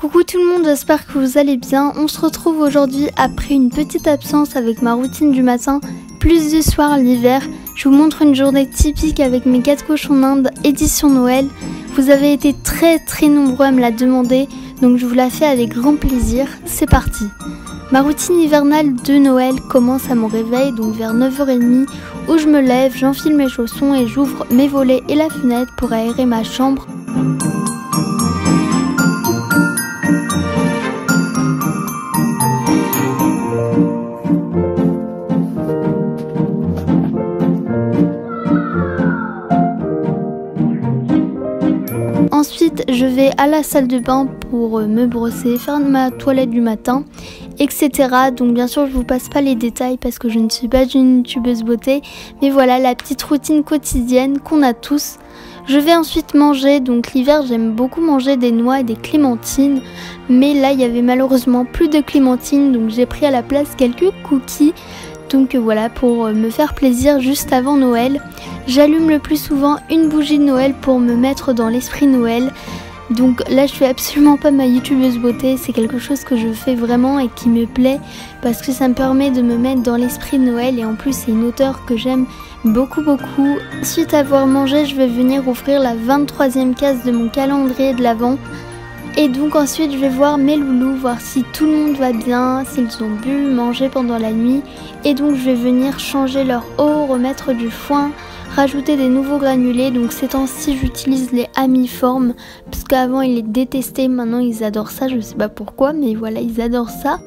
Coucou tout le monde, j'espère que vous allez bien. On se retrouve aujourd'hui après une petite absence avec ma routine du matin, plus du soir l'hiver. Je vous montre une journée typique avec mes 4 cochons d'Inde édition Noël. Vous avez été très nombreux à me la demander, donc je vous la fais avec grand plaisir. C'est parti. Ma routine hivernale de Noël commence à mon réveil, donc vers 9h30, où je me lève, j'enfile mes chaussons et j'ouvre mes volets et la fenêtre pour aérer ma chambre. Ensuite, je vais à la salle de bain pour me brosser, faire ma toilette du matin, etc. Donc bien sûr, je vous passe pas les détails parce que je ne suis pas une youtubeuse beauté. Mais voilà, la petite routine quotidienne qu'on a tous. Je vais ensuite manger, donc l'hiver j'aime beaucoup manger des noix et des clémentines. Mais là, il y avait malheureusement plus de clémentines, donc j'ai pris à la place quelques cookies. Donc voilà, pour me faire plaisir juste avant Noël. J'allume le plus souvent une bougie de Noël pour me mettre dans l'esprit Noël. Donc là, je fais absolument pas ma youtubeuse beauté, c'est quelque chose que je fais vraiment et qui me plaît parce que ça me permet de me mettre dans l'esprit de Noël et en plus c'est une auteure que j'aime beaucoup. Suite à avoir mangé, je vais venir ouvrir la 23e case de mon calendrier de l'Avent. Et donc ensuite je vais voir mes loulous, voir si tout le monde va bien, s'ils ont bu, mangé pendant la nuit. Et donc je vais venir changer leur eau, remettre du foin, rajouter des nouveaux granulés. Donc ces temps-ci j'utilise les Amiform, parce qu'avant ils les détestaient, maintenant ils adorent ça, je sais pas pourquoi, mais voilà, ils adorent ça.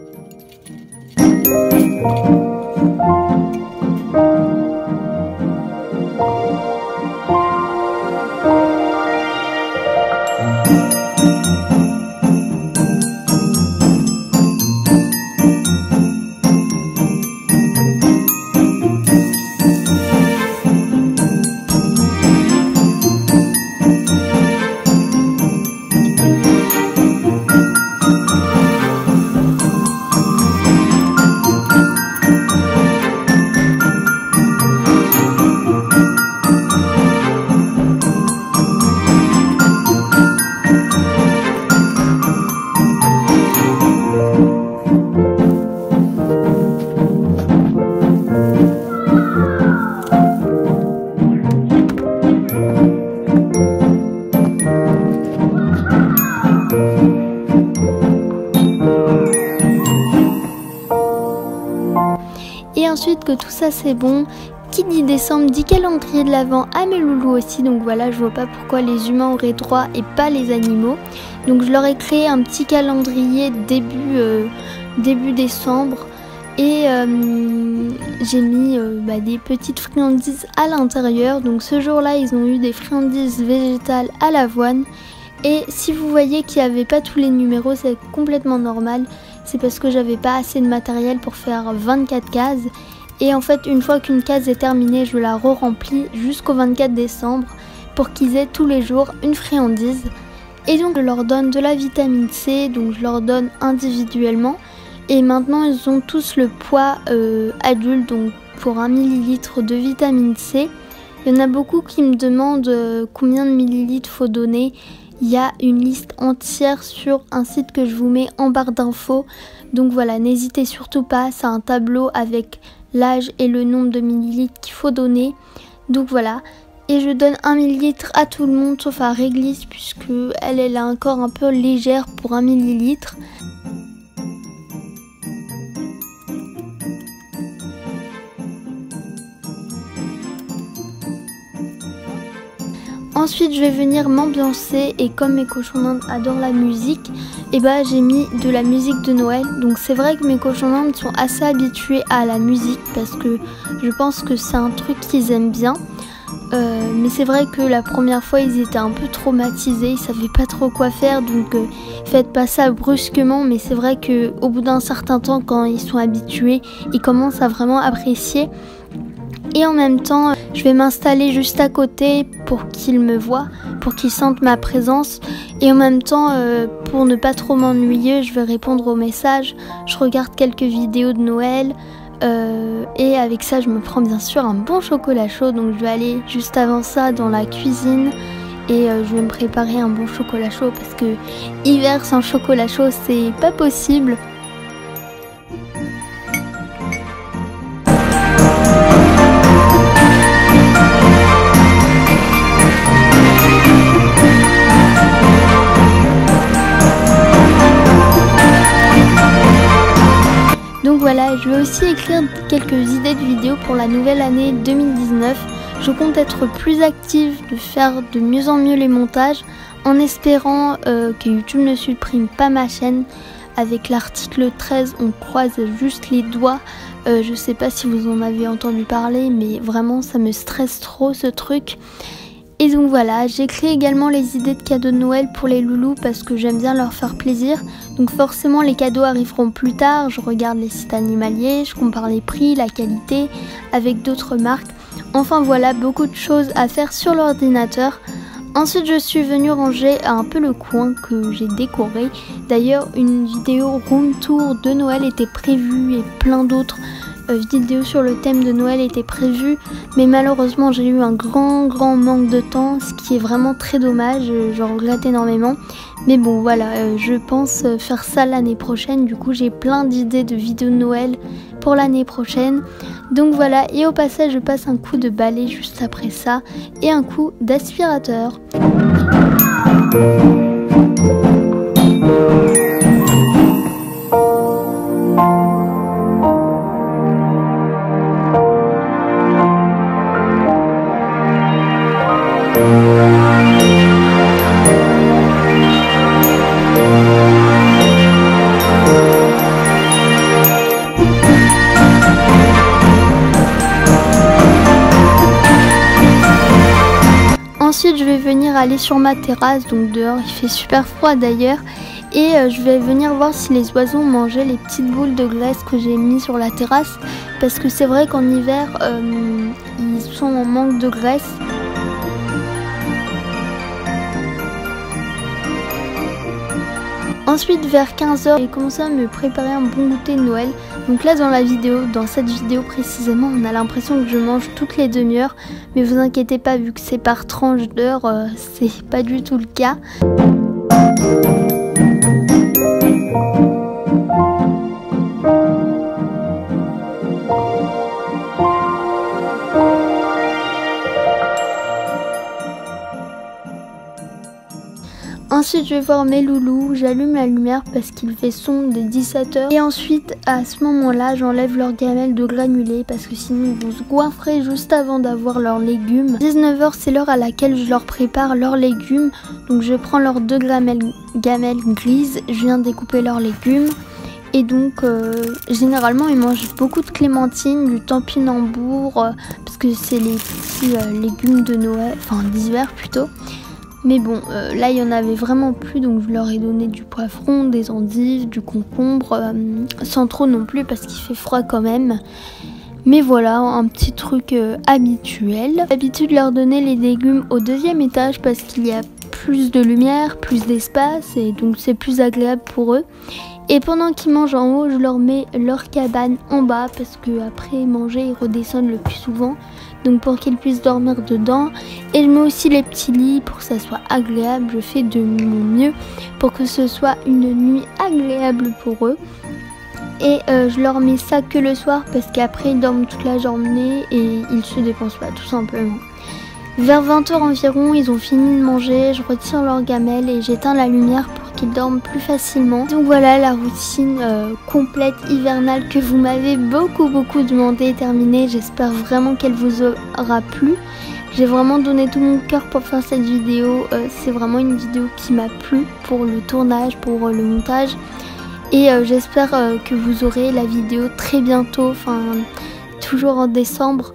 Et ensuite que tout ça c'est bon, qui dit décembre dit calendrier de l'Avent à mes loulous aussi. Donc voilà, je vois pas pourquoi les humains auraient droit et pas les animaux. Donc je leur ai créé un petit calendrier début décembre. Et j'ai mis des petites friandises à l'intérieur. Donc ce jour-là, ils ont eu des friandises végétales à l'avoine. Et si vous voyez qu'il n'y avait pas tous les numéros, c'est complètement normal. C'est parce que j'avais pas assez de matériel pour faire 24 cases. Et en fait, une fois qu'une case est terminée, je la re-remplis jusqu'au 24 décembre pour qu'ils aient tous les jours une friandise. Et donc je leur donne de la vitamine C, donc je leur donne individuellement. Et maintenant, ils ont tous le poids adulte, donc pour 1 millilitre de vitamine C. Il y en a beaucoup qui me demandent combien de millilitres faut donner. Il y a une liste entière sur un site que je vous mets en barre d'infos. Donc voilà, n'hésitez surtout pas, c'est un tableau avec l'âge et le nombre de millilitres qu'il faut donner. Donc voilà, et je donne 1 millilitre à tout le monde sauf à Réglisse puisque elle est encore un peu légère pour 1 millilitre. Ensuite, je vais venir m'ambiancer et comme mes cochons d'Inde adorent la musique, j'ai mis de la musique de Noël. Donc c'est vrai que mes cochons d'Inde sont assez habitués à la musique parce que je pense que c'est un truc qu'ils aiment bien. Mais c'est vrai que la première fois, ils étaient un peu traumatisés, ils savaient pas trop quoi faire. Donc faites pas ça brusquement, mais c'est vrai qu'au bout d'un certain temps, quand ils sont habitués, ils commencent à vraiment apprécier. Et en même temps, je vais m'installer juste à côté pour qu'ils me voient, pour qu'ils sentent ma présence. Et en même temps, pour ne pas trop m'ennuyer, je vais répondre aux messages. Je regarde quelques vidéos de Noël. Et avec ça, je me prends bien sûr un bon chocolat chaud. Donc je vais aller juste avant ça dans la cuisine et je vais me préparer un bon chocolat chaud parce que hiver sans chocolat chaud c'est pas possible. Donc voilà, je vais aussi écrire quelques idées de vidéos pour la nouvelle année 2019. Je compte être plus active, de faire de mieux en mieux les montages, en espérant que YouTube ne supprime pas ma chaîne. Avec l'article 13, on croise juste les doigts. Je sais pas si vous en avez entendu parler, mais vraiment ça me stresse trop ce truc. Et donc voilà, j'écris également les idées de cadeaux de Noël pour les loulous parce que j'aime bien leur faire plaisir. Donc forcément les cadeaux arriveront plus tard, je regarde les sites animaliers, je compare les prix, la qualité avec d'autres marques. Enfin voilà, beaucoup de choses à faire sur l'ordinateur. Ensuite je suis venue ranger un peu le coin que j'ai décoré. D'ailleurs une vidéo room tour de Noël était prévue et plein d'autres vidéos sur le thème de Noël étaient prévues, mais malheureusement j'ai eu un grand manque de temps, ce qui est vraiment très dommage, j'en regrette énormément. Mais bon voilà, je pense faire ça l'année prochaine, du coup j'ai plein d'idées de vidéos de Noël pour l'année prochaine. Donc voilà, et au passage je passe un coup de balai juste après ça et un coup d'aspirateur. Ensuite je vais venir aller sur ma terrasse, donc dehors il fait super froid d'ailleurs, et je vais venir voir si les oiseaux mangeaient les petites boules de glace que j'ai mis sur la terrasse, parce que c'est vrai qu'en hiver ils sont en manque de graisse. Ensuite vers 15h, j'ai commencé à me préparer un bon goûter de Noël. Donc là dans cette vidéo précisément, on a l'impression que je mange toutes les demi-heures. Mais vous inquiétez pas, vu que c'est par tranche d'heure, c'est pas du tout le cas. Ensuite je vais voir mes loulous, j'allume la lumière parce qu'il fait sombre dès 17h. Et ensuite à ce moment là j'enlève leur gamelle de granulés parce que sinon ils vont se goinfrer juste avant d'avoir leurs légumes. 19h c'est l'heure à laquelle je leur prépare leurs légumes. Donc je prends leurs 2 gamelles grises, je viens découper leurs légumes. Et donc généralement ils mangent beaucoup de clémentines, du topinambour parce que c'est les petits légumes de Noël, enfin d'hiver plutôt. Mais bon, là il y en avait vraiment plus, donc je leur ai donné du poivron, des endives, du concombre, sans trop non plus parce qu'il fait froid quand même. Mais voilà, un petit truc habituel. J'ai l'habitude de leur donner les légumes au 2e étage parce qu'il y a plus de lumière, plus d'espace et donc c'est plus agréable pour eux. Et pendant qu'ils mangent en haut, je leur mets leur cabane en bas parce que après manger, ils redescendent le plus souvent. Donc pour qu'ils puissent dormir dedans. Et je mets aussi les petits lits pour que ça soit agréable. Je fais de mon mieux pour que ce soit une nuit agréable pour eux. Et je leur mets ça que le soir parce qu'après ils dorment toute la journée et ils se dépensent pas tout simplement. Vers 20h environ, ils ont fini de manger, je retire leur gamelle et j'éteins la lumière pour qu'ils dorment plus facilement. Donc voilà la routine complète hivernale que vous m'avez beaucoup demandé est terminée. J'espère vraiment qu'elle vous aura plu. J'ai vraiment donné tout mon cœur pour faire cette vidéo. C'est vraiment une vidéo qui m'a plu pour le tournage, pour le montage. Et j'espère que vous aurez la vidéo très bientôt, enfin toujours en décembre.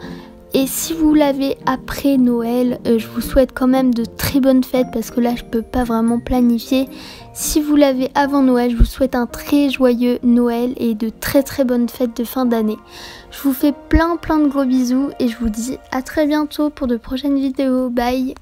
Et si vous l'avez après Noël, je vous souhaite quand même de très bonnes fêtes parce que là je peux pas vraiment planifier. Si vous l'avez avant Noël, je vous souhaite un très joyeux Noël et de très bonnes fêtes de fin d'année. Je vous fais plein de gros bisous et je vous dis à très bientôt pour de prochaines vidéos. Bye!